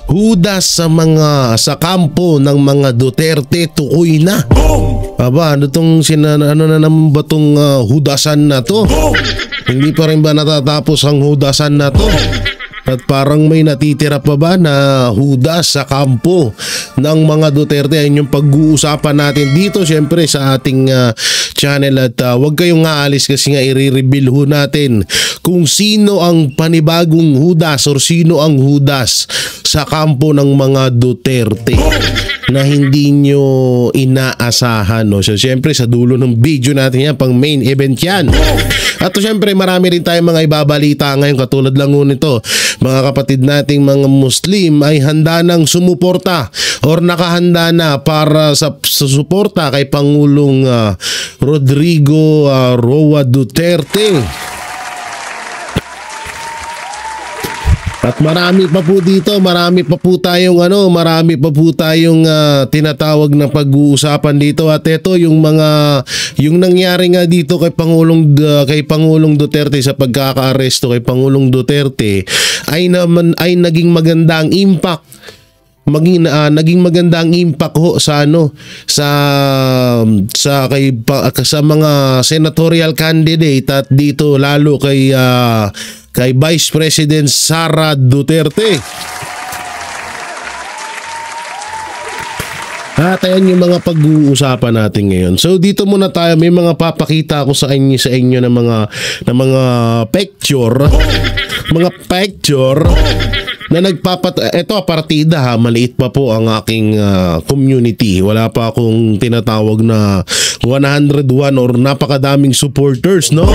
Hudas sa kampo ng mga Duterte, tukoy na. Aba, ano na naman ba tong hudasan na to? Hindi pa rin ba natatapos ang hudasan na to? At parang may natitira pa ba na hudas sa kampo ng mga Duterte? Ayun yung pag-uusapan natin dito syempre sa ating channel. At huwag kayong aalis kasi nga i-reveal ho natin kung sino ang panibagong hudas or sino ang hudas sa kampo ng mga Duterte na hindi nyo inaasahan. No? So syempre sa dulo ng video natin yan, pang main event yan. At syempre marami rin tayong mga ibabalita ngayon katulad lang ho nito. Mga kapatid nating mga Muslim ay handa ng sumuporta or nakahanda na para sa suporta kay Pangulong Rodrigo Roa Duterte. At marami pa po dito, marami pa po tayong tinatawag na pag-uusapan dito. At ito yung nangyari nga dito kay Pangulong Duterte sa pagkaka-aresto kay Pangulong Duterte ay naging maganda ang impact. Naging maganda ang impact ho sa mga senatorial candidate at dito lalo kay Vice President Sara Duterte. At ayan yung mga pag-uusapan natin ngayon. So dito muna tayo, may mga papakita ako sa inyo ng mga picture na ito partida ha, maliit pa po ang aking community. Wala pa akong tinatawag na 101 or napakadaming supporters, no?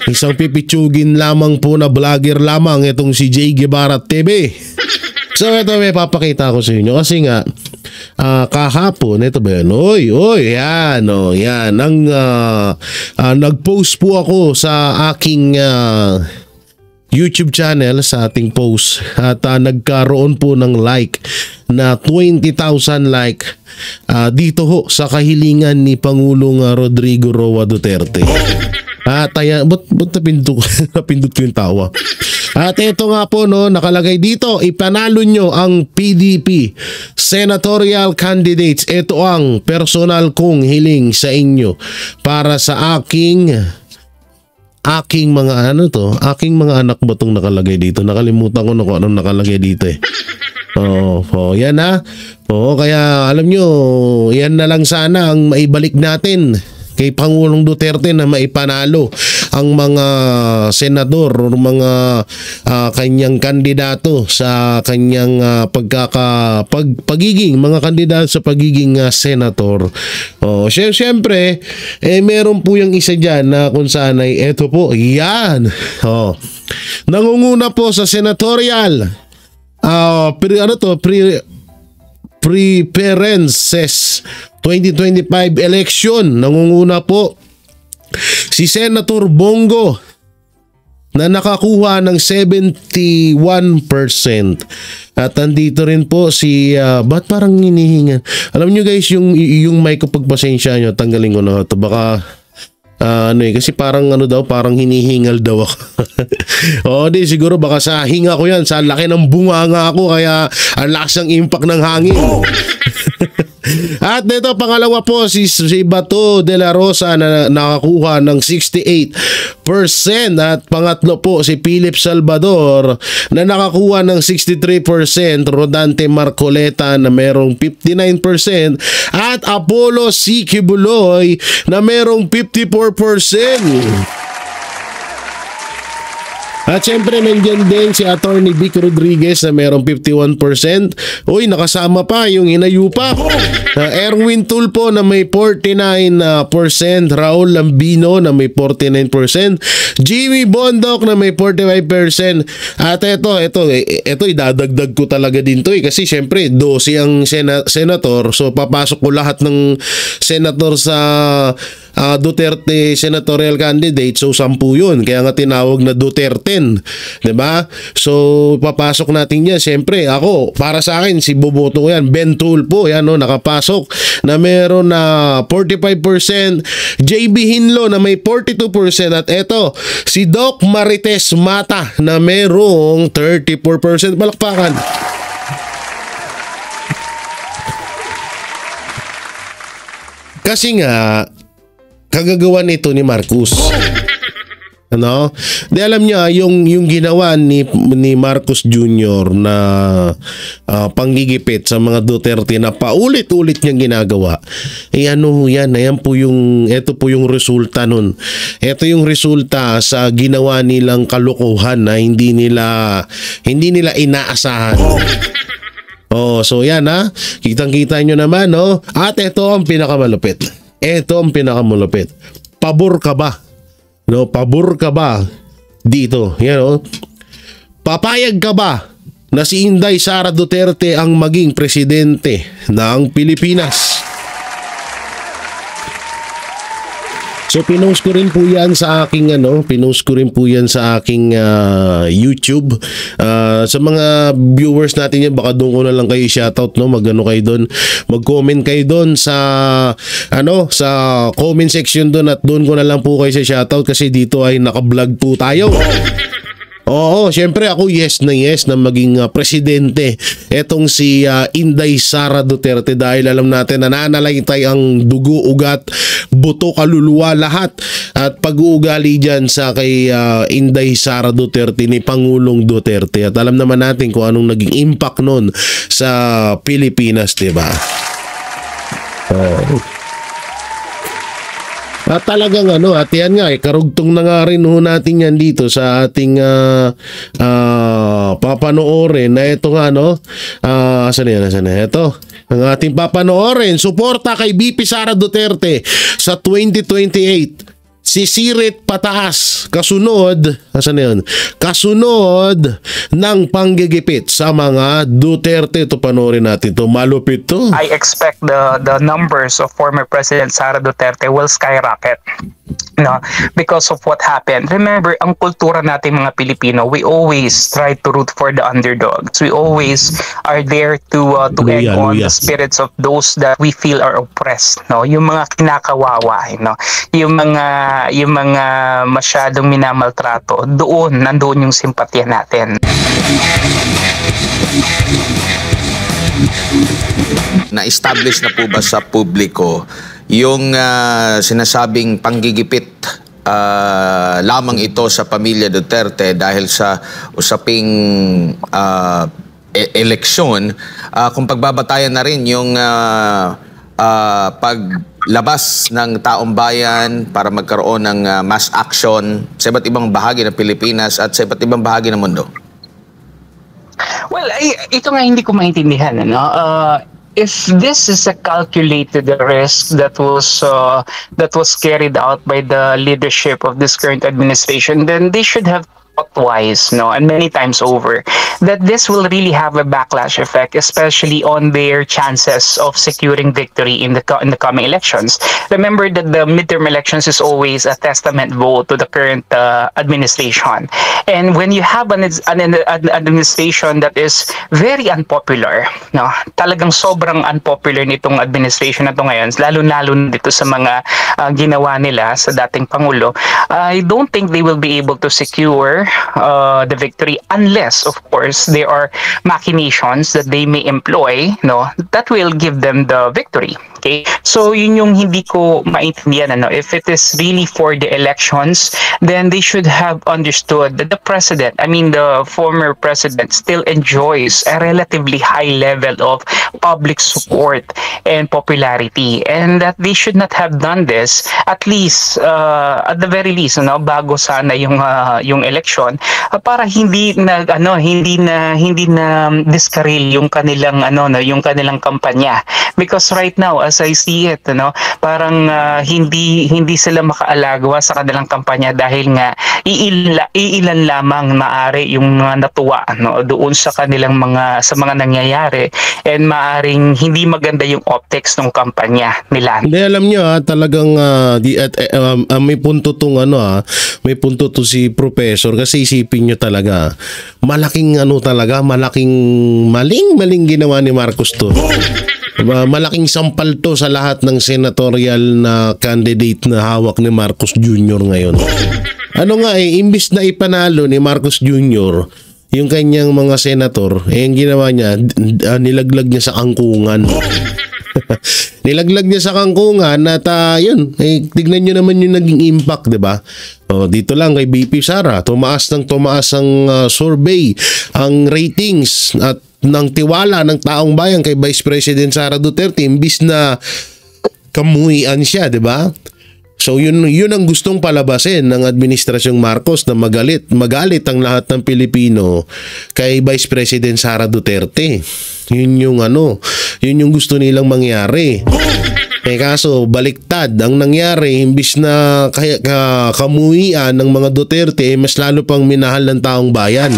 Isang pipitsugin lamang po na vlogger lamang itong si Jay Guevara TV. So ito may papakita ko sa inyo kasi nga kahapon, ito ba yan? Yan. Nag-post po ako sa aking YouTube channel sa ating post at nagkaroon po ng like na 20,000 like dito ho sa kahilingan ni Pangulong Rodrigo Roa Duterte. At ba't napindot ko yung tawa. At ito nga po no, nakalagay dito, ipanalo nyo ang PDP senatorial candidates. Ito ang personal kong hiling sa inyo para sa aking mga aking mga anak ba itong nakalagay dito? Nakalimutan ko na kung anong nakalagay dito eh. Yan ha. Kaya alam nyo, yan na lang sana ang maibalik natin kay Pangulong Duterte na maipanalo ang mga senador o mga kanyang kandidato sa kanyang pagiging mga kandidato sa pagiging senator. Siyempre, meron po yung isa dyan na kung saan ay eto po, yan. Nangunguna po sa senatorial preferences 2025 election, nangunguna po si Senator Bongo na nakakuha ng 71%. At andito rin po si ba't parang hinihingan? Alam nyo guys, yung mic ko, pagpasensya nyo, tanggalin ko na ito. Baka kasi parang parang hinihingal daw ako. Di siguro baka sa hinga ko yan, sa laki ng bunganga ako kaya ang lakas ng impact ng hangin. At dito pangalawa po si Bato de la Rosa na nakakuha ng 68%. At pangatlo po si Philip Salvador na nakakuha ng 63%. Rodante Marcoleta na merong 59%. At Apollo C. Kibuloy na merong 54%. At syempre nandiyan din si Attorney Vic Rodriguez na merong 51%. Uy, nakasama pa yung hinayupa. Erwin Tulfo na may 49%. Raul Lambino na may 49%. Jimmy Bondoc na may 45%. At ito idadagdag ko talaga din to kasi syempre 12 ang senator. So papasok ko lahat ng senator sa Duterte senatorial candidate. So 10 yun. Kaya nga tinawag na Duterte. Diba? So papasok natin yan. Siyempre ako, para sa akin si boboto ko yan, Ben Tulfo yan, nakapasok na meron na 45%. JB Hinlo na may 42%. At eto si Doc Marites Mata na merong 34%. Palakpakan. Kasi nga, kagagawa nito ni Marcos. Ano? Di alam niya yung ginawa ni Marcos Jr. na panggigipit sa mga Duterte na paulit-ulit niyang ginagawa. Ano yan? Ito po yung resulta nun. Ito yung resulta sa ginawa nilang kalokohan na hindi nila inaasahan. Oh, so yan ha. Kitang-kita nyo naman, no? At ito ang pinakamalupit. Pabor ka ba? No, pabor ka ba dito? Yan, no? Papayag ka ba na si Inday Sara Duterte ang maging presidente ng Pilipinas? So pinost ko rin po yan sa aking YouTube. Sa mga viewers natin yan, baka doon ko na lang kayo shoutout, no? Kayo doon, mag-comment kayo doon sa sa comment section doon, at doon ko na lang po kayo sa shoutout kasi dito ay naka-vlog po tayo. Oo, syempre ako yes na maging presidente etong si Inday Sara Duterte, dahil alam natin na nananalaytay ang dugo, ugat, buto, kaluluwa, lahat at pag-uugali dyan sa kay Inday Sara Duterte ni Pangulong Duterte, at alam naman natin kung anong naging impact nun sa Pilipinas, diba? At talagang at yan nga karugtong na nga rin natin yan dito sa ating papanoorin na ito nga asan yan? Ito ang ating papanoorin. Suporta kay BP Sara Duterte sa 2028. Sisirit pataas kasunod ng panggigipit sa mga Duterte. Ito, panoorin natin to. Malupit to. I expect the numbers of former President Sara Duterte will skyrocket. No, because of what happened. Remember, ang kultura natin mga Pilipino, we always try to root for the underdogs. We always are there to egg on the spirits of those that we feel are oppressed. No, yung mga kinakawawa, yung mga masyadong minamaltrato, nandoon yung simpatya natin. Na-establish na po ba sa publiko yung sinasabing panggigipit lamang ito sa pamilya Duterte dahil sa usaping eleksyon, kung pagbabatayan na rin yung paglabas ng taong bayan para magkaroon ng mass action sa iba't ibang bahagi ng Pilipinas at sa iba't ibang bahagi ng mundo? Well, ito nga hindi ko maintindihan. If this is a calculated risk that was carried out by the leadership of this current administration, then they should have thought twice, and many times over, that this will really have a backlash effect, especially on their chances of securing victory in the coming elections. Remember that the midterm elections is always a testament vote to the current administration, and when you have an administration that is very unpopular, talagang sobrang unpopular nitong administration na to ngayon, lalo dito sa mga ginawa nila sa dating Pangulo, I don't think they will be able to secure the victory unless, of course, there are machinations that they may employ, that will give them the victory. Okay? So yun yung hindi ko maintindihan. If it is really for the elections, then they should have understood that the former president still enjoys a relatively high level of public support and popularity, and that they should not have done this, at least at the very least, bago sana yung election, para hindi na diskaril yung kanilang yung kanilang kampanya, because right now as I see it, parang hindi sila makaalagwa sa kanilang kampanya dahil nga iilan lamang maari yung mga natuwa doon sa kanilang mga nangyayari, and maaring hindi maganda yung optics ng kampanya nila. Hindi, alam niyo talagang may punto tong may punto to si Professor, kasi isipin niyo talaga malaking maling ginawa ni Marcos to. Malaking sampal to sa lahat ng senatorial na candidate na hawak ni Marcos Jr. ngayon. Imbis na ipanalo ni Marcos Jr. yung kanyang mga senator, yung ginawa niya, nilaglag niya sa angkungan. Nilaglag niya sa kangkungan at yun, tignan nyo naman yung naging impact, di ba? Dito lang kay BP Sara, tumaas ang survey, ang ratings at ng tiwala ng taong bayan kay Vice President Sara Duterte imbis na kamuhian siya, di ba? So yun ang gustong palabasin ng Administrasyong Marcos na magalit ang lahat ng Pilipino kay Vice President Sara Duterte. Yun yung gusto nilang mangyari. Kaso baliktad ang nangyari, imbis na kamuhian ng mga Duterte, mas lalo pang minahal ng taong bayan.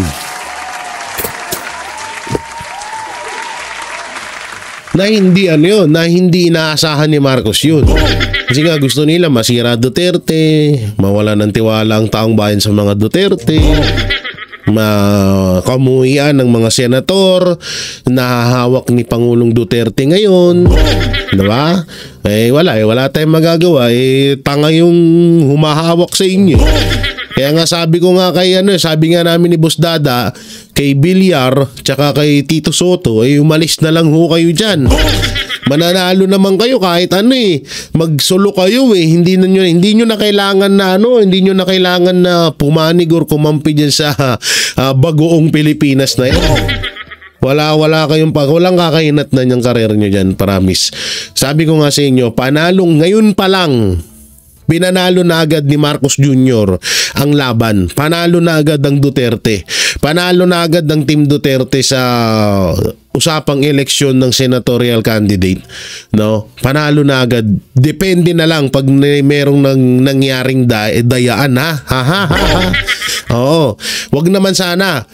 Na hindi inaasahan ni Marcos yun. Kasi nga gusto nila masira Duterte, mawala ng tiwala ang taong bayan sa mga Duterte, makamuhian ng mga senator na hahawak ni Pangulong Duterte ngayon, diba? Wala tayong magagawa, tanga yung humahawak sa inyo. Kaya nga sabi nga namin ni Boss Dada, kay Villar, tsaka kay Tito Soto, umalis na lang ho kayo dyan. Mananalo naman kayo kahit magsolo kayo hindi nyo na kailangan na pumanig or kumampi dyan sa bagoong Pilipinas na yan. Walang kakainat na niyang karir nyo dyan, promise. Sabi ko nga sa inyo, ngayon pa lang, pinanalo na agad ni Marcos Jr. ang laban. Panalo na agad ang Duterte. Panalo na agad ang Team Duterte sa usapang eleksyon ng senatorial candidate. No? Panalo na agad. Depende na lang pag merong nangyaring dayaan, ha? Oo. Wag naman sana.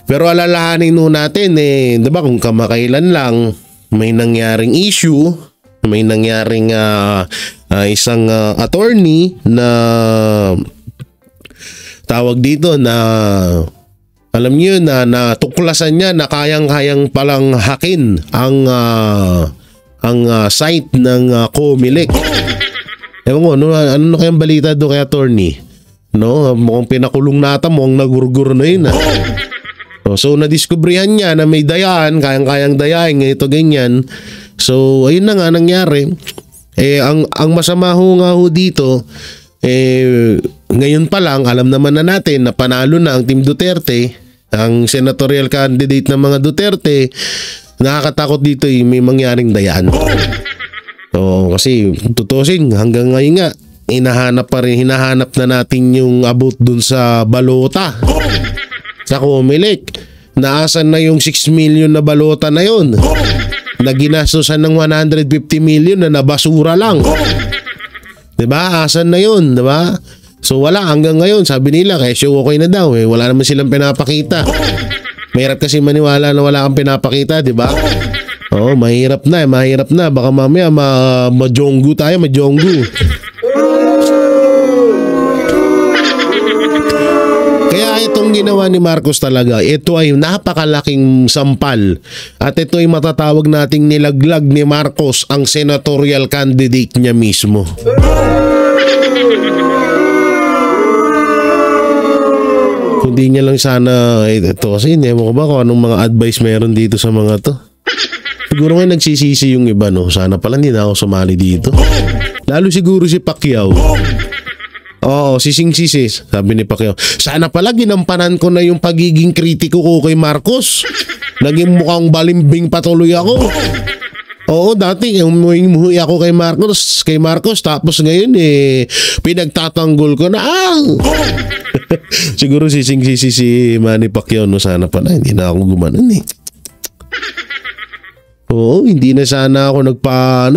Pero alalahanin natin, di ba, kung kamakailan lang may nangyaring issue, may nangyaring isang attorney na tawag dito na alam niyo na natuklasan niya na kayang-kayang palang hakin ang site ng Comelec. Ewan ko, ano kayang balita doon kay attorney? No, mukhang pinakulong nata, mukhang nagurgur na yun. So nadiskubrihan niya na may dayaan, kayang-kayang dayain, ito ganyan. So ayun na nga nangyari. Ang masama nga dito, ngayon pa lang alam naman na natin na panalo na ang Team Duterte, ang senatorial candidate ng mga Duterte. Nakakatakot dito may mangyaring dayaan. So kasi tutusin hanggang ngayon nga hinahanap na natin yung abot dun sa balota sa Comelec. Naasan na yung 6 million na balota na yun? Na ginastosan ng 150 million na nabasura lang. Diba? Asan na yun? Diba? So wala hanggang ngayon. Sabi nila kesyo okay na daw. Wala naman silang pinapakita. Mahirap kasi maniwala na wala kang pinapakita, diba? Oo, mahirap na. Baka mamaya ma-jonggu tayo, ma-jonggu. Kaya itong ginawa ni Marcos talaga, ito ay napakalaking sampal at ito ay matatawag nating nilaglag ni Marcos ang senatorial candidate niya mismo. Hindi niya lang sana ito kasi hindi mo ba kung anong mga advice meron dito sa mga to. Siguro nga nagsisisi yung iba, no? Sana pala hindi na ako sumali dito. Lalo siguro si Pacquiao. Oo, sising-sisi, sabi ni Pacquiao. Sana pala ginampanan ko na yung pagiging kritiko ko kay Marcos. Naging mukhang balimbing patuloy ako. Oo, dati umuwi ako kay Marcos tapos ngayon pinagtatanggol ko na. Siguro sising-sisi si Manny Pacquiao, no? Sana pala hindi na ako gumanon Oo, hindi na sana ako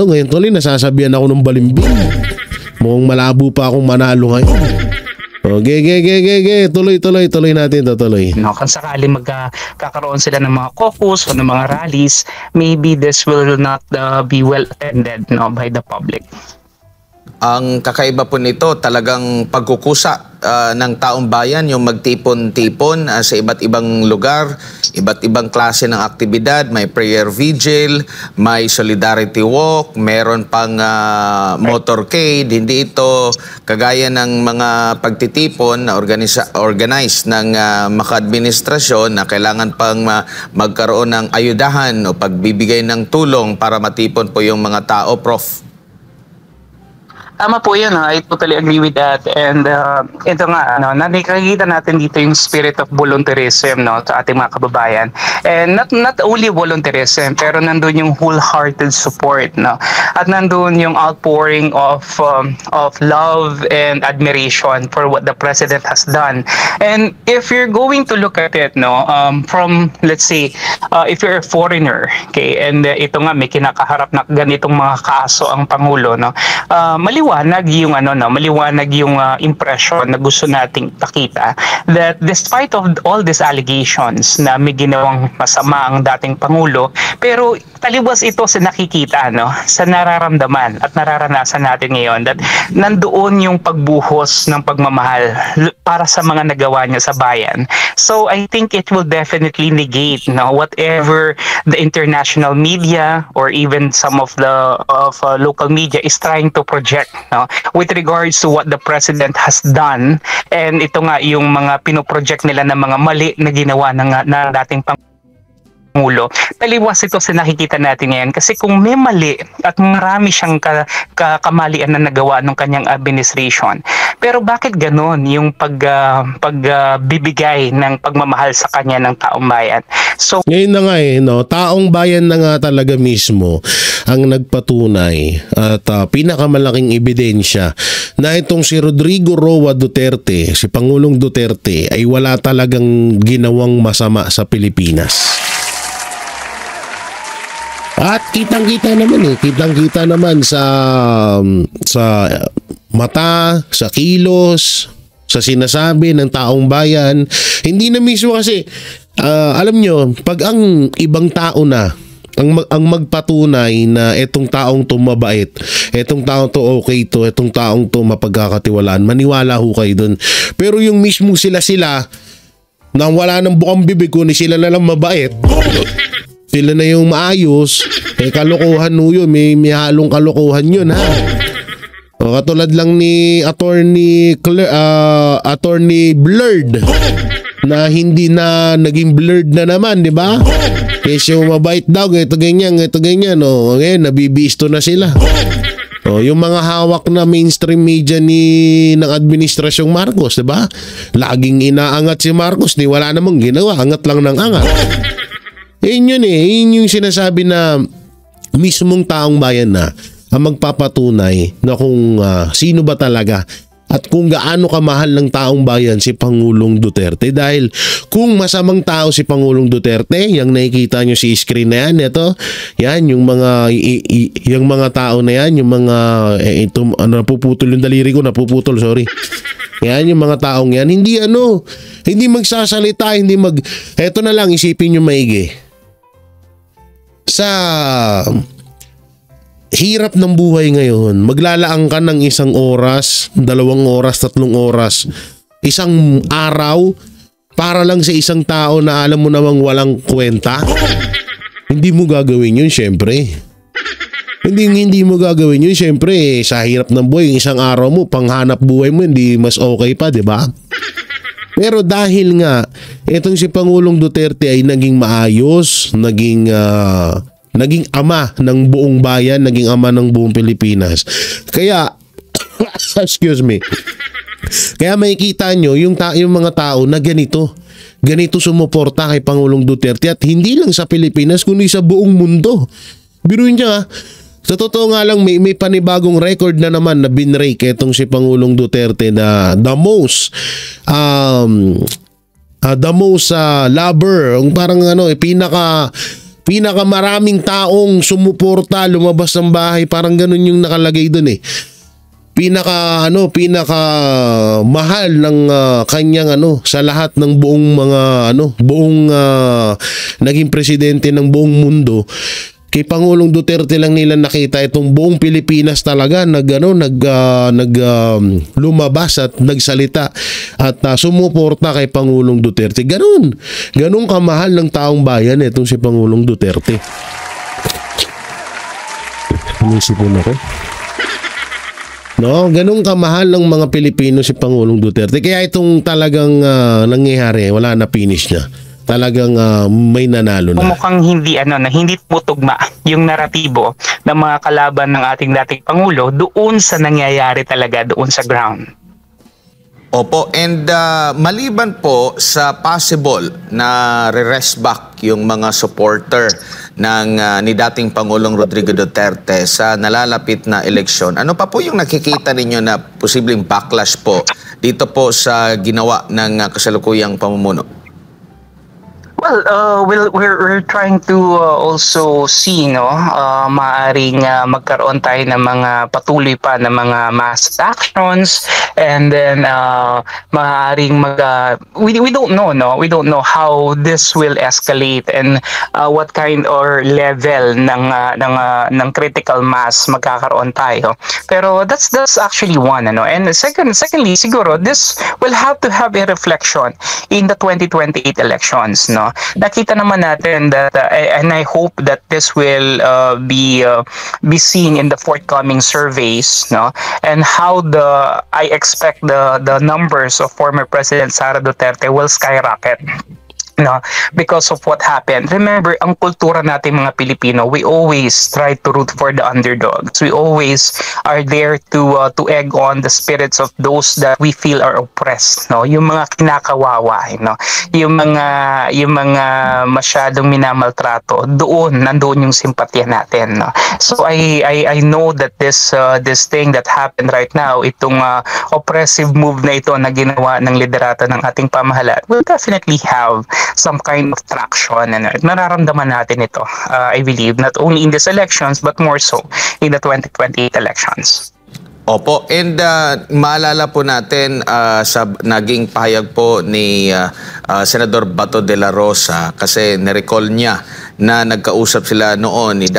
ngayon tuloy nasasabihan ako ng balimbing. Mukhang malabo pa akong manalo ngayon. Okay, tuloy natin to, tuloy. No, kung sakali magkakaroon sila ng mga caucus o ng mga rallies, maybe this will not be well attended by the public. Ang kakaiba po nito talagang pagkukusa ng taong bayan, yung magtipon-tipon sa iba't ibang lugar, iba't ibang klase ng aktibidad, may prayer vigil, may solidarity walk, meron pang motorcade. Hindi ito kagaya ng mga pagtitipon na organized ng maka-administrasyon na kailangan pang magkaroon ng ayudahan o pagbibigay ng tulong para matipon po yung mga tao, Prof. Tama po yun, I totally agree with that. And ito nga, nakikita natin dito yung spirit of volunteerism, no, sa ating mga kababayan. And not only volunteerism, pero nandun yung wholehearted support, no. At nandun yung outpouring of love and admiration for what the president has done. And if you're going to look at it, no, from, let's say, if you're a foreigner, okay, and ito nga may kinakaharap na ganitong mga kaso ang Pangulo, no, maliwanag yung impression na gusto nating pakita that despite of all these allegations na may ginawang masama ang dating Pangulo, pero taliwas ito sa nakikita, no, sa nararamdaman at nararanasan natin ngayon, that nandoon yung pagbuhos ng pagmamahal para sa mga nagawa niya sa bayan. So I think it will definitely negate, no, whatever the international media or even some of the local media is trying to project, no, with regards to what the president has done. And ito nga yung mga pinoproject nila na mga mali na ginawa ng dating Pangulo. Taliwas ito sa nakikita natin ngayon kasi kung may mali at marami siyang kamalian na nagawa ng kanyang administration, pero bakit ganon yung pagbibigay ng pagmamahal sa kanya ng taong bayan? So ngayon na nga no, taong bayan na nga talaga mismo ang nagpatunay at pinakamalaking ebidensya na itong si Rodrigo Roa Duterte, si Pangulong Duterte, ay wala talagang ginawang masama sa Pilipinas. At kitang-kita naman sa mata, sa kilos, sa sinasabi ng taong bayan. Hindi na mismo kasi alam nyo, pag ang ibang tao na ang magpatunay na etong taong to mabait, etong taong to okay to, etong taong to mapagkakatiwalaan, maniwala ho kayo dun. Pero yung mismo sila na wala ng bukang bibig, kundi sila na lang mabait, sila na yung maayos, kalokohan ho yun, may halong kalokohan yun, ha. O, katulad lang ni Attorney Blurred na hindi na naging blurred na naman, di ba? Kasi yung mabait daw, ito ganyan, o, ngayon nabibisto na sila. O, yung mga hawak na mainstream media ng administrasyong Marcos, di ba? Laging inaangat si Marcos, wala namang ginawa, angat lang ng angat. Yun yung sinasabi na mismong taong bayan na ang magpapatunay na kung sino ba talaga at kung gaano kamahal ng taong bayan si Pangulong Duterte. Dahil kung masamang tao si Pangulong Duterte, yung nakikita nyo si screen na yan, yung mga tao na yan, yung mga napuputol yung daliri ko, sorry. Yan, yung mga taong yan, hindi magsasalita, eto na lang, isipin nyo maigi. Sa hirap ng buhay ngayon, maglalaan ka ng 1 oras, 2 oras, 3 oras, 1 araw para lang sa isang tao na alam mo namang walang kwenta. Hindi mo gagawin yun, syempre. Hindi mo gagawin yun, syempre. Sa hirap ng buhay, 1 araw mo, panghanap buhay mo, hindi mas okay pa, di ba? Pero dahil nga, itong si Pangulong Duterte ay naging maayos, naging ama ng buong bayan, naging ama ng buong Pilipinas. Kaya, excuse me, kaya makikita nyo yung mga tao na ganito sumuporta kay Pangulong Duterte at hindi lang sa Pilipinas, kundi sa buong mundo. Biruin niya, sa totoo nga lang, may panibagong record na naman na binrake itong si Pangulong Duterte na the most lover, parang pinaka maraming taong sumuporta, lumabas ng bahay, parang ganun yung nakalagay doon pinaka mahal ng kanyang sa lahat ng buong naging presidente ng buong mundo. kay Pangulong Duterte lang nila nakita itong buong Pilipinas talaga lumabas at nagsalita at sumuporta kay Pangulong Duterte. Ganun kamahal ng taong bayan itong si Pangulong Duterte. Inisipon ako. No, ganun kamahal ng mga Pilipino si Pangulong Duterte. Kaya itong talagang nangyayari, wala na finish niya. Talagang may nanalo na. Mukhang hindi hindi putugma yung naratibo ng mga kalaban ng ating dating Pangulo doon sa nangyayari talaga doon sa ground. Opo, and maliban po sa possible na re-rest back yung mga supporter ng ni dating Pangulong Rodrigo Duterte sa nalalapit na eleksyon, ano pa po yung nakikita ninyo na posibleng backlash po dito po sa ginawa ng kasalukuyang pamumuno? Well, we're trying to also see, maaring magkaroon tayo ng mga patuloy pa na mga mass actions, and then maaring we don't know, we don't know how this will escalate and what kind or level ng critical mass magkakaroon tayo. Pero that's actually one, and secondly, siguro this will have to have a reflection in the 2028 elections, no. Nakita naman natin that and I hope that this will be seen in the forthcoming surveys, no, and how I expect the numbers of former President Sara Duterte will skyrocket. No, because of what happened. Remember, ang kultura natin mga Pilipino, we always try to root for the underdogs. We always are there to egg on the spirits of those that we feel are oppressed, no? Yung mga kinakawawa, no? Yung mga masyadong minamaltrato, nandoon yung simpatya natin, no? So I know that this thing that happened right now, itong oppressive move na ito na ginawa ng liderato ng ating pamahalaan, will definitely have some kind of traction, and nararamdaman natin ito, I believe, not only in these elections but more so in the 2028 elections. Opo, and maalala po natin sa naging pahayag po ni Senador Bato de la Rosa, kasi nirecall niya na nagkausap sila noon ni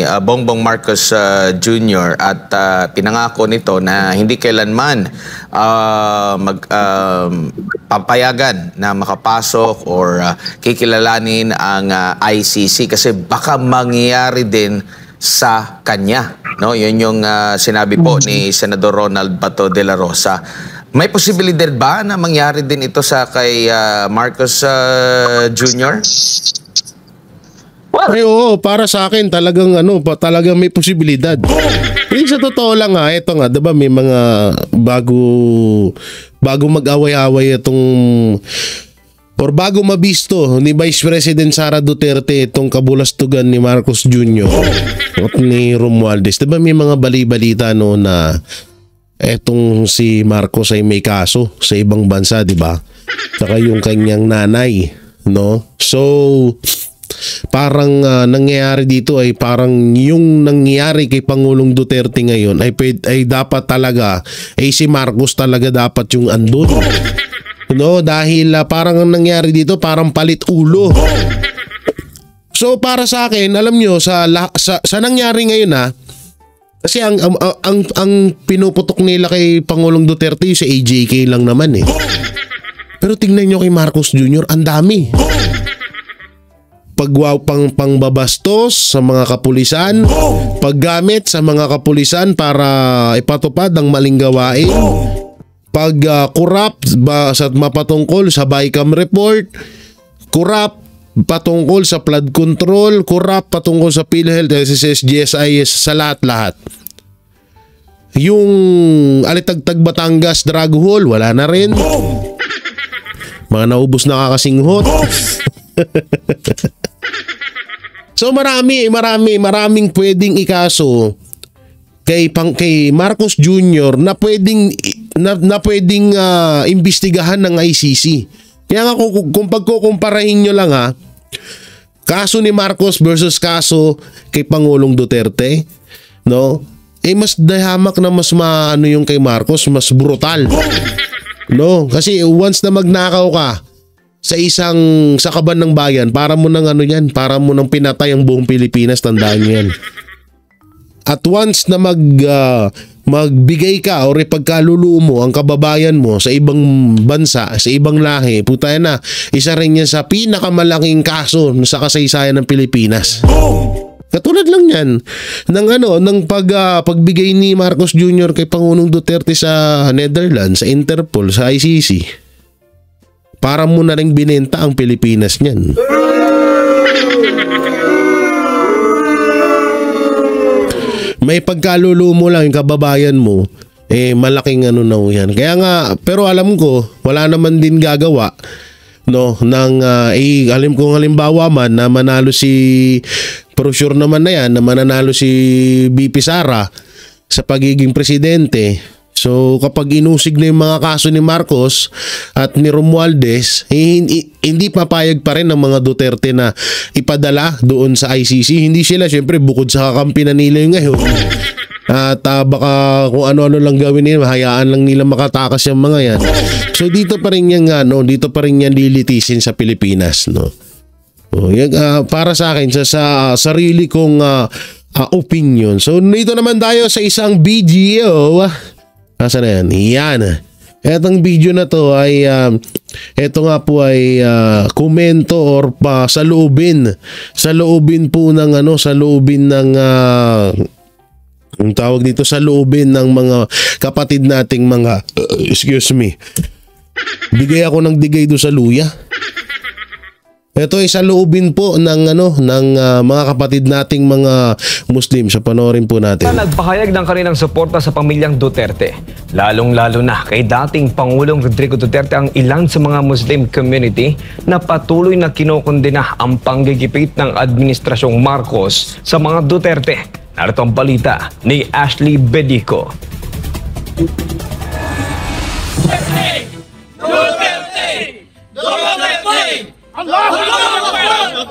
Bongbong Marcos Jr. at pinangako nito na hindi kailanman papayagan na makapasok or kikilalanin ang ICC kasi baka mangyari din sa kanya, no? Yun yung sinabi po ni Senador Ronald Bato de la Rosa. May posibilidad ba na mangyari din ito sa kay Marcos Jr.? Ay, oo, para sa akin talagang talagang may posibilidad. Sa totoo lang ito nga, 'di ba, may mga bago mag-away-away itong or bago mabisto ni Vice President Sara Duterte itong kabulastugan ni Marcos Jr. at ni Romualdez. Diba may mga bali-balita na etong si Marcos ay may kaso sa ibang bansa, diba? Saka yung kanyang nanay, no? So, parang nangyayari dito ay parang yung nangyayari kay Pangulong Duterte ngayon ay dapat talaga, si Marcos talaga dapat yung andun. No, dahil parang ang nangyari dito parang palit ulo. So para sa akin, alam nyo, sa nangyari ngayon kasi ang pinuputok nila kay Pangulong Duterte sa AJK lang naman Pero tingnan nyo kay Marcos Jr., ang dami. Pangbabastos sa mga kapulisan, paggamit sa mga kapulisan para ipatupad ang maling gawain, pag-corrupt sa mapatungkol sa BICAM report, corrupt patungkol sa flood control, corrupt patungkol sa PhilHealth, SSS, GSIS, sa lahat-lahat. Yung Alitagtag Batangas drug hall, wala na rin. Mga naubos na kakasinghot. So maraming pwedeng ikaso kay Marcos Jr. na pwedeng imbestigahan ng ICC. Kaya nga kung pagkukumparahin nyo lang kaso ni Marcos versus kaso kay Pangulong Duterte, no? Mas dahamak na mas yung kay Marcos, mas brutal. No, kasi once na magnakaw ka sa kaban ng bayan, para mo nang ano yan, para mo nang pinatay ang buong Pilipinas, tandaan nyo yan. At once na magbigay ka o ipagkaluluo mo ang kababayan mo sa ibang bansa, sa ibang lahi, puta na, isa rin yan sa pinakamalaking kaso sa kasaysayan ng Pilipinas. Katulad lang yan ng pagbigay ni Marcos Jr. kay Pangulong Duterte sa Netherlands, sa Interpol, sa ICC. Para mo na rin binenta ang Pilipinas niyan. May pagkaluluo mo lang yung kababayan mo, malaking ano na yan. Kaya nga, pero alam ko, wala naman din gagawa, no, alam kong halimbawa man na manalo pero sure naman na yan na mananalo si BP Sara sa pagiging presidente. So kapag inusig na yung mga kaso ni Marcos at ni Romualdez, hindi papayag pa rin ng mga Duterte na ipadala doon sa ICC. Hindi sila, syempre, bukod sa kakampi na nila yung ngayon. At baka kung ano-ano lang gawin nila, hayaan lang nila makatakas yung mga yan. So dito pa rin yan dito pa rin yan lilitisin sa Pilipinas, no. Para sa akin, sa sarili kong opinion. So dito naman tayo sa isang video. Asa na yan? Yan. Etong video na to ay ito nga po ay komento or saloobin po ng ang tawag dito, saloobin ng mga kapatid nating mga excuse me. Bigay ako ng digay do sa luya. Ito ay saloobin po ng mga kapatid nating mga Muslim. Sa panoorin po natin. Nagpahayag ng kanilang suporta sa pamilyang Duterte. Lalong-lalo na kay dating Pangulong Rodrigo Duterte ang ilan sa mga Muslim community na patuloy na kinokondena ang panggigipit ng Administrasyong Marcos sa mga Duterte. Narito ang balita ni Ashley Bedico.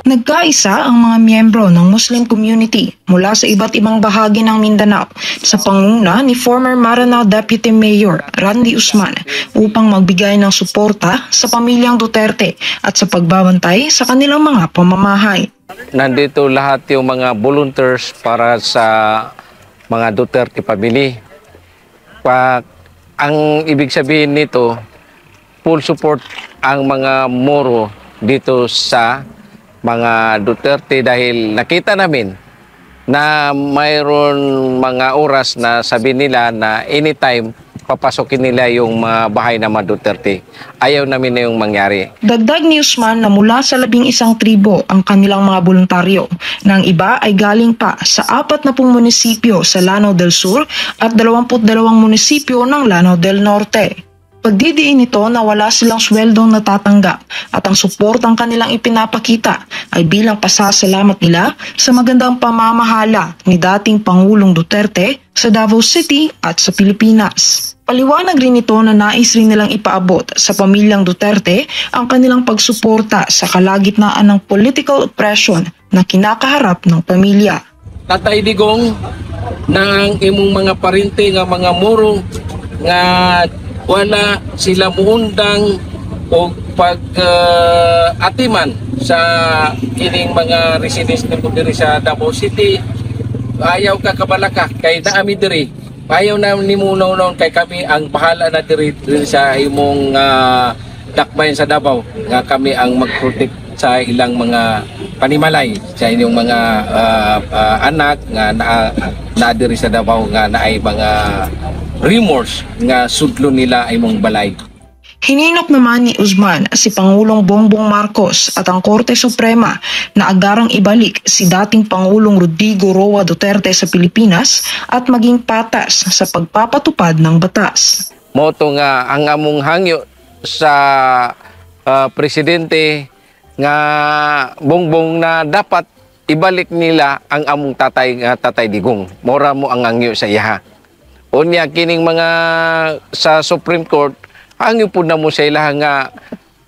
Nagkaisa ang mga miyembro ng Muslim community mula sa iba't ibang bahagi ng Mindanao sa pangunguna ni former Maranao Deputy Mayor Randy Usman upang magbigay ng suporta sa pamilyang Duterte at sa pagbabantay sa kanilang mga pamamahay. Nandito lahat yung mga volunteers para sa mga Duterte family. Ang ibig sabihin nito, full support ang mga Moro dito sa mga Duterte dahil nakita namin na mayroon mga oras na sabi nila na anytime papasokin nila yung mga bahay ng mga Duterte. Ayaw namin na yung mangyari. Dagdag ni Usman na mula sa 11 tribo ang kanilang mga voluntaryo, na ang iba ay galing pa sa 40 munisipyo sa Lanao del Sur at 22 munisipyo ng Lanao del Norte. Pagdidiin nito na wala silang sweldong natatanggap at ang suportang kanilang ipinapakita ay bilang pasasalamat nila sa magandang pamamahala ni dating Pangulong Duterte sa Davao City at sa Pilipinas. Paliwanag rin ito na nais rin nilang ipaabot sa pamilyang Duterte ang kanilang pagsuporta sa kalagitnaan ng political oppression na kinakaharap ng pamilya. Tatay Digong ng imong mga parente nga mga Moro nga wala sila muundang o pag-atiman sa kining mga residents nito diri sa Davao City. Ayaw ka kabalaka kay naami diri. Ayaw na nimo noon kay kami ang bahala na diri sa imong dakbayan sa Davao nga kami ang mag-protect sa ilang mga panimalay sa inyong mga anak nga na diri sa Davao nga naay mga remorse nga sudlo nila ay mong balay. Hininok naman ni Usman si Pangulong Bongbong Marcos at ang Korte Suprema na agarang ibalik si dating Pangulong Rodrigo Roa Duterte sa Pilipinas at maging patas sa pagpapatupad ng batas. Moto nga ang among hangyo sa presidente nga Bongbong na dapat ibalik nila ang among tatay Digong. Mora mo ang hangyo sa iha. Unya kining mga sa Supreme Court, hangyo po na mo sa ilang nga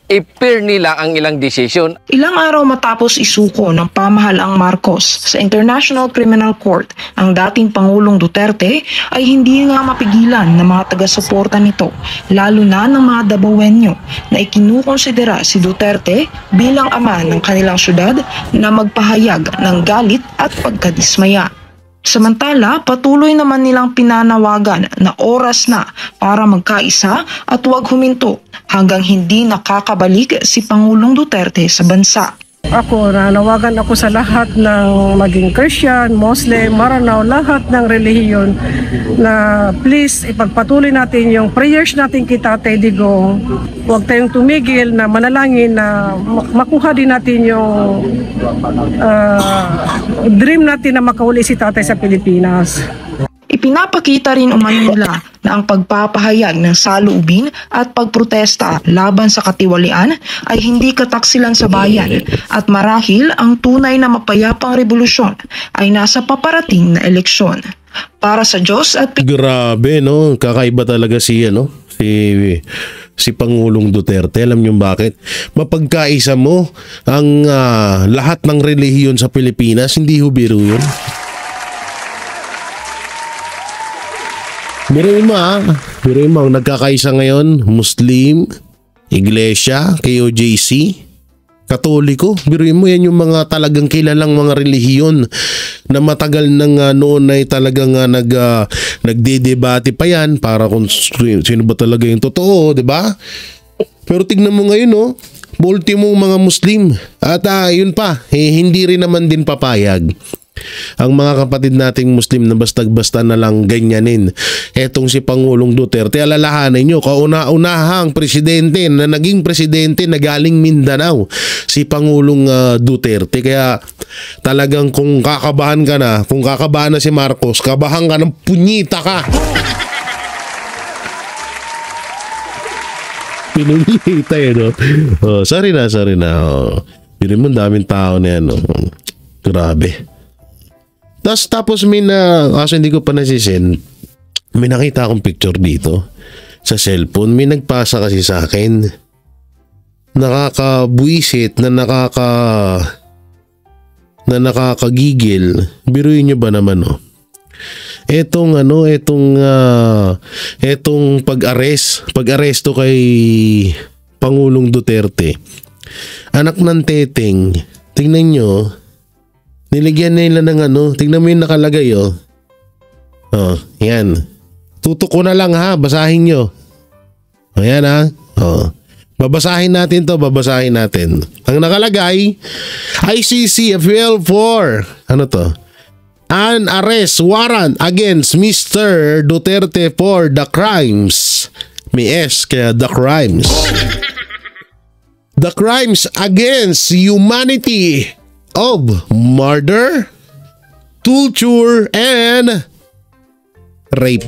i-peer nila ang ilang desisyon. Ilang araw matapos isuko ng pamahalaang Marcos sa International Criminal Court ang dating Pangulong Duterte ay hindi nga mapigilan ng mga taga-suporta nito, lalo na ng mga Dabawenyo na ikinukonsidera si Duterte bilang ama ng kanilang syudad na magpahayag ng galit at pagkadismaya. Samantala, patuloy naman nilang pinanawagan na oras na para magkaisa at huwag huminto hanggang hindi nakakabalik si Pangulong Duterte sa bansa. Ako, nanawagan ako sa lahat ng maging Christian, Muslim, Maranao, lahat ng relihiyon na please ipagpatuloy natin yung prayers natin kay Tatay Digong. Huwag tayong tumigil na manalangin na makuha din natin yung dream natin na makauli si Tatay sa Pilipinas. Ipinapakita rin umano nila na ang pagpapahayag ng saloobin at pagprotesta laban sa katiwalian ay hindi kataksilan sa bayan at marahil ang tunay na mapayapang revolusyon ay nasa paparating na eleksyon. Para sa Diyos at Grabe, no? Kakaiba talaga si Pangulong Duterte. Alam niyo bakit? Mapagkaisa mo ang lahat ng relihiyon sa Pilipinas, hindi ho biro yun. Biruin mo ang nagkakaisa ngayon, Muslim, Iglesia, KOJC, Katoliko. Biruin mo, yan yung mga talagang kilalang mga relihiyon na matagal nang noon ay talagang nagdedebate pa yan para kung sino ba talaga yung totoo, di ba? Pero tignan mo ngayon, no? Ultimo mga Muslim. At yun pa, hindi rin naman din papayag ang mga kapatid nating Muslim na basta-basta na lang ganyanin etong si Pangulong Duterte. Alalahanin nyo, kauna-unahang presidente na naging presidente na galing Mindanao, si Pangulong Duterte. Kaya talagang kung kakabahan na si Marcos, kabahan ka ng punyita ka. Pinulita no? Sorry na. Pero mo daming tao na yan. Grabe. Tapos kaso hindi ko pa nasisend, may nakita akong picture dito sa cellphone. May nagpasa kasi sa akin. Nakakabuisit na nakakagigil. Biruin nyo ba naman Etong pag-aresto kay Pangulong Duterte. Anak ng teteng. Tingnan nyo. Niligyan nila ng tingnan mo yung nakalagay yan. Tutok ko na lang basahin nyo. Ayan babasahin natin. Ang nakalagay, ICC FL 4. Ano to? An arrest warrant against Mr. Duterte for the crimes. May S kaya the crimes. The crimes against humanity of murder, torture, and rape.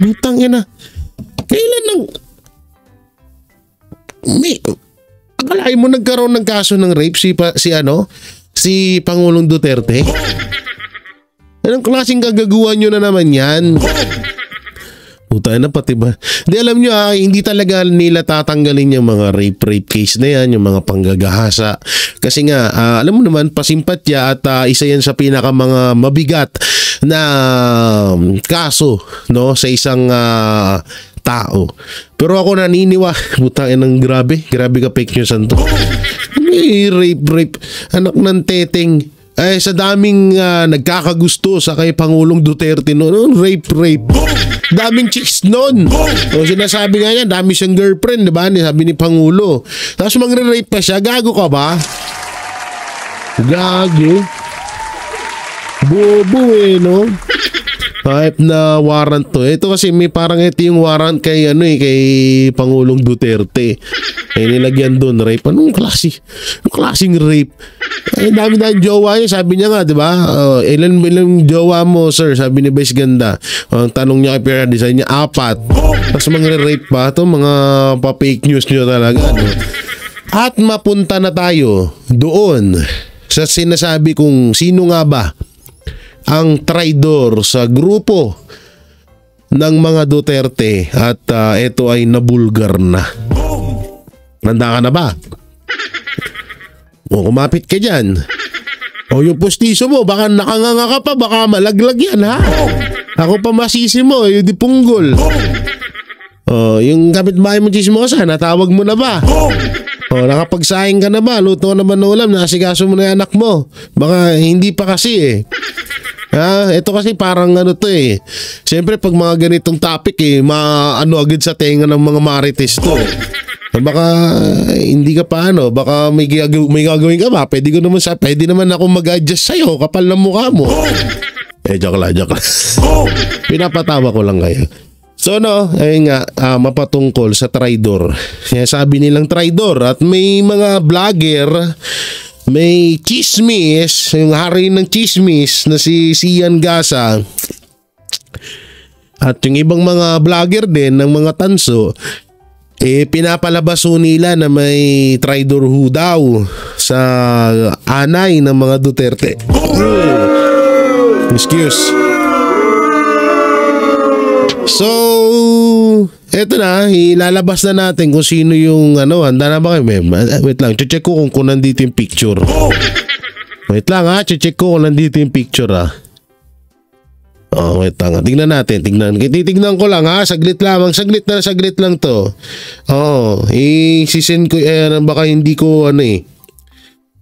Butang ina. Kailan akalain mo nagkaroon ng kaso ng rape si Pangulong Duterte? Anong klaseng kagaguhan nyo na naman yan? Puta na pati ba? Di alam nyo hindi talaga nila tatanggalin yung mga rape case na yan, yung mga panggagahasa. Kasi nga, alam mo naman, pasimpatya at isa yan sa pinaka mga mabigat na kaso sa isang tao. Pero ako puta ng grabe ka fake news to. Rape, anak ng teteng. Sa daming nagkakagusto sa kay Pangulong Duterte noon, rape. Daming chicks noon. Sinasabi nga yan, dami siyang girlfriend, diba? Sabi ni Pangulo. Tapos magre-rape pa siya. Gago ka ba? Gago. Bobo no? Type na warrant to. Ito kasi may parang ito yung warrant kay kay Pangulong Duterte. Nilagyan doon rape. Anong klaseng rape? Dami na jowa niya. Sabi niya nga, di ba? Ilan jowa mo, sir? Sabi ni Vice Ganda. Ang tanong niya kay Pierre Design niya, 4. Tapos rape pa ito. Mga pa-fake news niyo talaga. At mapunta na tayo doon sa sinasabi kung sino nga ba ang traidor sa grupo ng mga Duterte at ito ay nabulgar na. Handa ka na ba? O kumapit ka dyan. O yung pustiso mo, baka nakanganga ka pa, baka malaglag yan ha. Ako pa masisi mo, yung di punggol. O yung kapitbahay mo chismosa, natawag mo na ba? O nakapagsaing ka na ba? Luto naman ng ulam, nasikaso mo na yung anak mo. Baka hindi pa kasi eh. Ito kasi parang ano to eh. Siyempre pag mga ganitong topic eh, maano agad sa tenga ng mga marites to. Baka hindi ka pa ano, baka may gagawin ka ba? Pwede naman ako mag-adjust sa'yo, kapal ng mukha mo. Joke lang. Pinapatawa ko lang kayo. So ayun nga, mapatungkol sa traidor. Sabi nilang traidor at may mga vlogger, may chismis, yung hari ng chismis na si Sian Gasa at yung ibang mga vlogger din ng mga tanso, pinapalabaso nila na may traidor ho daw sa anay ng mga Duterte. Excuse. So, eto na, ilalabas na natin kung sino yung handa na ba kayo? Wait lang, check ko kung nandito yung picture. Wait lang check ko kung nandito yung picture wait lang. Tingnan natin, titignan ko lang saglit lang to. Isisend ko, baka hindi ko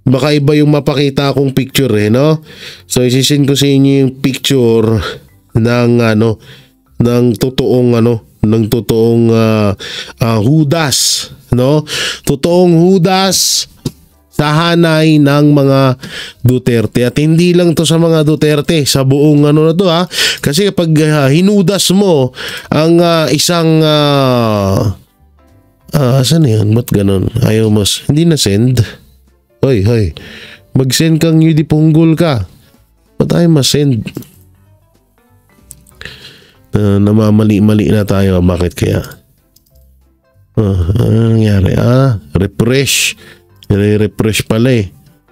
baka iba yung mapakita akong picture no? So isisend ko sa inyo yung picture ng ng totoong hudas, no? Totoong hudas sa hanay ng mga Duterte. At hindi lang to sa mga Duterte, sa buong na to kasi kapag hinudas mo ang isang saan yan? Ba't ganun? Ayaw mas, hindi na send. Hoy, mag-send kang Yudi Punggol ka. Ba't tayo mas-send? Namamali-mali na tayo. Bakit kaya? Ano nangyari? Refresh. Refresh pala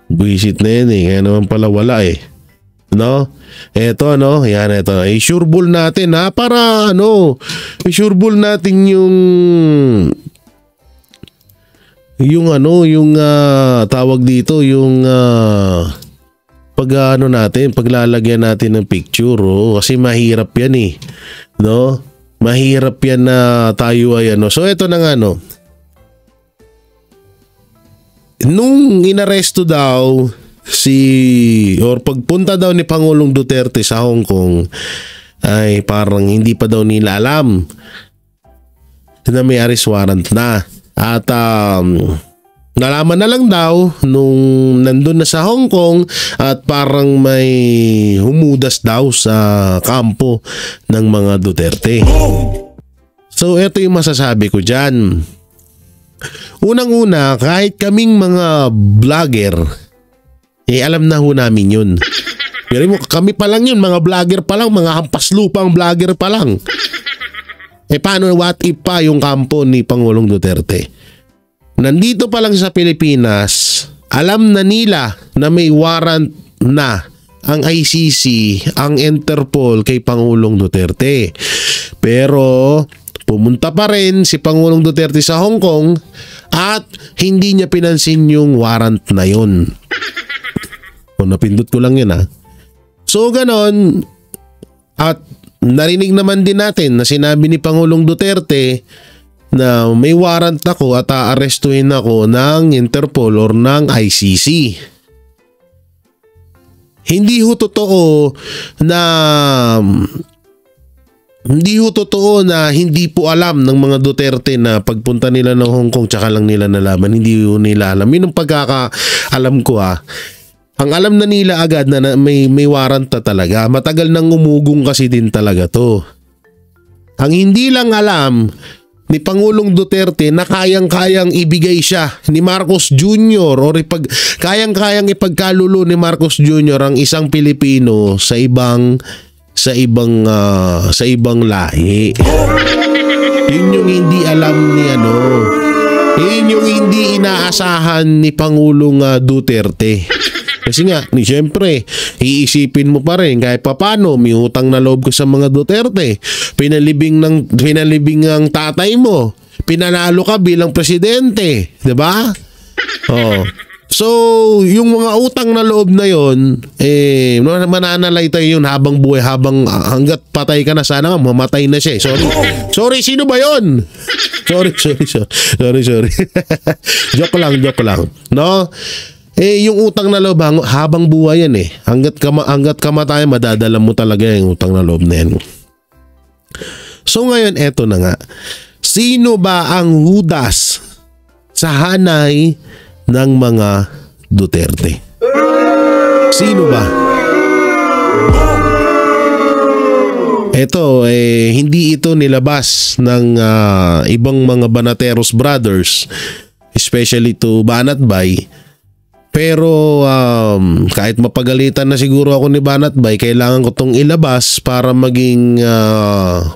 Buisit na yan kaya naman pala wala no? Eto yan ito. I-sureball natin para i-sureball natin yung tawag dito, yung paglalagyan natin ng picture kasi mahirap yan no? Mahirap yan na tayo ay So eto na nga nung inaresto daw pagpunta daw ni Pangulong Duterte sa Hong Kong ay parang hindi pa daw nila alam na may arrest warrant na. At nalaman na lang daw nung nandun na sa Hong Kong at parang may humudas daw sa kampo ng mga Duterte. So ito yung masasabi ko dyan. Unang-una, kahit kaming mga vlogger, alam na ho namin yun. Pero kami pa lang yun, mga vlogger pa lang, mga hampas lupang vlogger pa lang. Paano, what if pa yung kampo ni Pangulong Duterte? Nandito pa lang sa Pilipinas, alam na nila na may warrant na ang ICC, ang Interpol kay Pangulong Duterte. Pero pumunta pa rin si Pangulong Duterte sa Hong Kong at hindi niya pinansin yung warrant na yun. Napindot ko lang yun So ganon, at narinig naman din natin na sinabi ni Pangulong Duterte na may warrant ako at aarestuhin ako ng Interpol or ng ICC. Hindi ho totoo na hindi po alam ng mga Duterte na pagpunta nila ng Hong Kong tsaka lang nila nalaman. Hindi ho nila alam. Yun ang pagkakaalam ko Ang alam na nila agad na may warrant na talaga. Matagal nang umugong kasi din talaga to. Ang hindi lang alam ni Pangulong Duterte na kayang-kayang ibigay siya ni Marcos Jr. or kayang-kayang ipagkalulo ni Marcos Jr. ang isang Pilipino sa ibang lahi. Yun yung hindi alam ni Yun yung hindi inaasahan ni Pangulong Duterte. Kasi nga, siyempre, iisipin mo pa rin kahit papano, may utang na loob ko sa mga Duterte. Pinalibing ang tatay mo. pinanalo ka bilang presidente, 'di ba? Oh. So, yung mga utang na loob na yon, mananalay tayo yun habang buhay, hanggat patay ka na. Sana nga mamatay na siya. Sorry, sino ba yon? Sorry. Joke lang. No? Yung utang na loob habang buhay yan Hanggat kamatay, madadala mo talaga yung utang na loob na yan. So ngayon, eto na nga. Sino ba ang Judas sa hanay ng mga Duterte? Sino ba? Ito, hindi ito nilabas ng ibang mga Banateros brothers, especially to Banatbay. Pero kahit mapagalitan na siguro ako ni Banatbay, kailangan ko tong ilabas para maging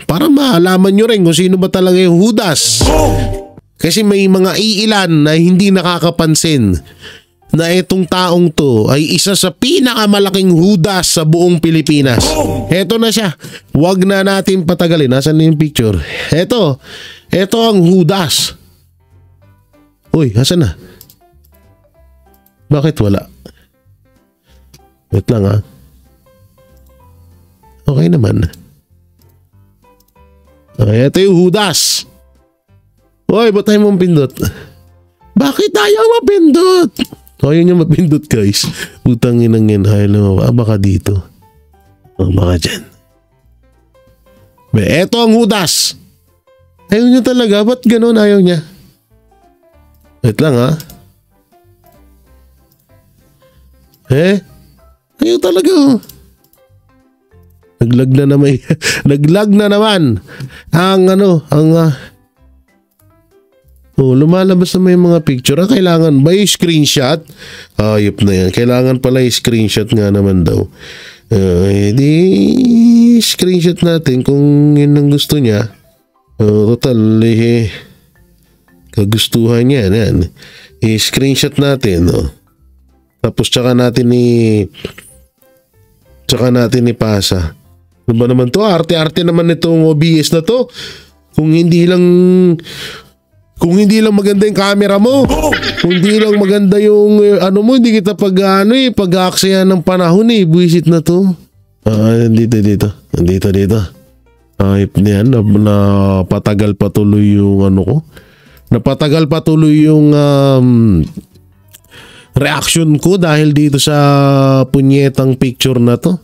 para malaman nyo rin kung sino ba talaga yung Judas. Kasi may mga iilan na hindi nakakapansin na itong taong to ay isa sa pinakamalaking Judas sa buong Pilipinas. Eto na siya. Huwag na natin patagalin. Nasaan na yung picture? Eto ang Judas. Uy, asan na? Bakit wala? Wait lang Okay naman. Okay, ito yung Judas. Hoy, ba't tayo mong pindot? Bakit ayaw mapindot? Ayaw niya mapindot, guys. Utang inang yan. Baka dito. Baka dyan. Eto ang Judas. Ayaw niya talaga. Ba't ganun ayaw niya? Wait lang ayaw talaga Naglag na naman. Lumalabas na may mga picture. Kailangan ba yung screenshot? Ayop na yan. Kailangan pala yung screenshot nga naman daw. Di screenshot natin kung yun ang gusto niya. Total, kagustuhan niya. Yan. I-screenshot natin. Tapos tsaka natin ipasa. Ano ba naman to? Arte-arte naman itong OBS na to. Kung hindi lang maganda yung camera mo, kung hindi lang maganda yung hindi kita pag-aaksayan ng panahon buwisit na to. Dito. Yan, napatagal patuloy yung ko. Napatagal patuloy yung reaction ko dahil dito sa punyetang picture na to.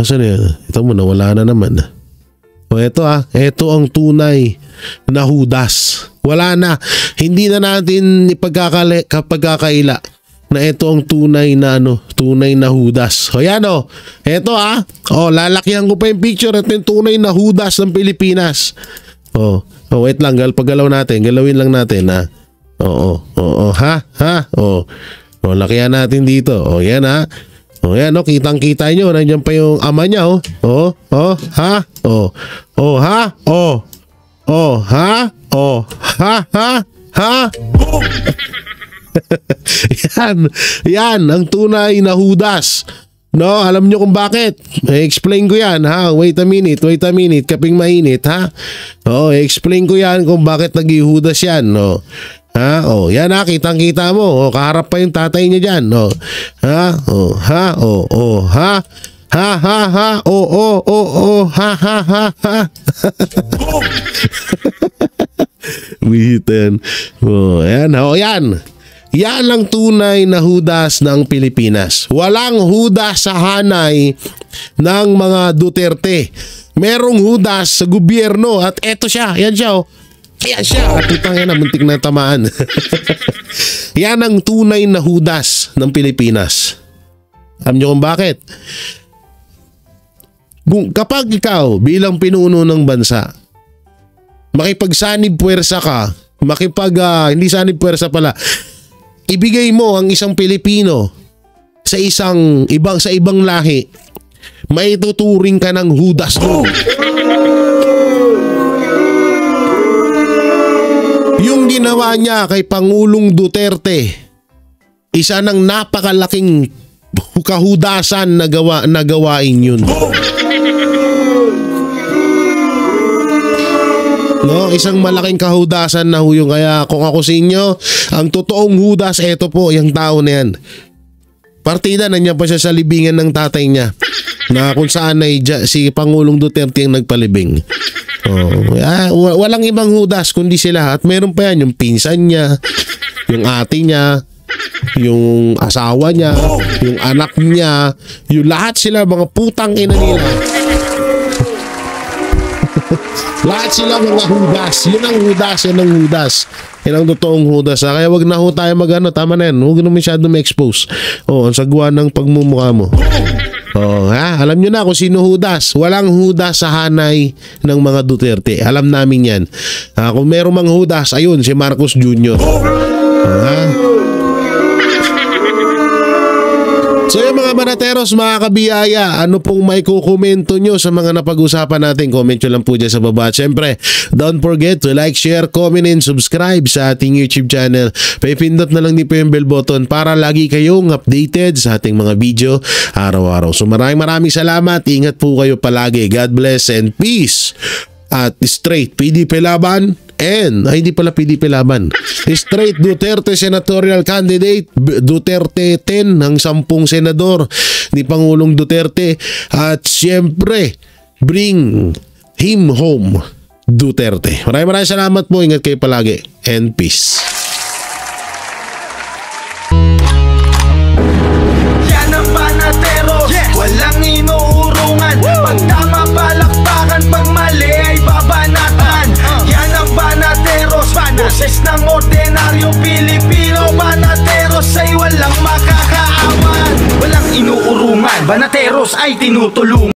Asan yan? Ito mo, nawala na naman. Ito ang tunay na Judas. Wala na. Hindi na natin ipagkakaila na ito ang tunay na Judas. Yan Ito lalakihan ko pa yung picture. Ito yung tunay na Judas ng Pilipinas. Wait lang, paggalaw natin. Galawin lang natin lakihan natin dito. Yan yan kitang-kita nyo. Nandiyan pa yung ama niya Yan ang tunay na Judas. Alam nyo kung bakit? I-explain ko yan Wait a minute. Kaping mainit I-explain ko yan kung bakit nag-Judas yan yan kitang-kita mo. Kaharap pa yung tatay niya dyan Witan. Yan. Yan ang tunay na Judas ng Pilipinas. Walang Judas sa hanay ng mga Duterte. Merong Judas sa gobyerno at eto siya. Yan siya Ayan siya. Putang ina, muntik na tamaan. Yan ang tunay na Judas ng Pilipinas. Alam niyo kung bakit? Kapag ikaw bilang pinuno ng bansa, makipagsanib puwersa ka, hindi sanib puwersa pala, ibigay mo ang isang Pilipino sa ibang lahi, maituturing ka ng Judas mo. Yung ginawa niya kay Pangulong Duterte, isa ng napakalaking kahudasan na gawain yun. No, isang malaking kahudasan na huyong. Kaya kung ako sa inyo, ang totoong Judas, eto po, yung tao na yan. Partida, nandiyan pa siya sa libingan ng tatay niya. Na kung saan ay si Pangulong Duterte yung nagpalibing. Walang ibang Judas kundi sila. At meron pa yan, yung pinsan niya, yung ate niya, yung asawa niya, yung anak niya, yung lahat sila, mga putang ina nila. Lahat sila mga Judas. Yun ang Judas, yun ang Judas. Yan ang totoong Judas. Kaya wag na ho tayo mag-ano, tama na yan. Huwag na masyado ma-expose. Ang sagwa ng pagmumukha mo. Alam nyo na kung sino Judas. Walang Judas sa hanay ng mga Duterte. Alam namin yan. Kung merong mga Judas, ayun, si Marcos Jr. So yung mga banateros, mga kabiyaya, ano pong may kukomento nyo sa mga napag-usapan natin? Comment nyo lang po dyan sa baba. At syempre, don't forget to like, share, comment, and subscribe sa ating YouTube channel. Paipindot na lang din po yung bell button para lagi kayong updated sa ating mga video araw-araw. So maraming salamat. Ingat po kayo palagi. God bless and peace. At straight PDP laban and hindi pala PDP laban. Straight Duterte senatorial candidate, Duterte 10 ng 10 senador ni Pangulong Duterte. At siyempre, bring him home, Duterte. Maraming salamat po. Ingat kayo palagi and peace. Yan ang banatero, walang inuurungan. Pag tama palakpakan, pag mali ay babanatan. Yan ang banateros, boses ng ordinaryong Pilipino. Banateros ay walang makakaawan, walang inuurungan. Banateros ay tinutulungan.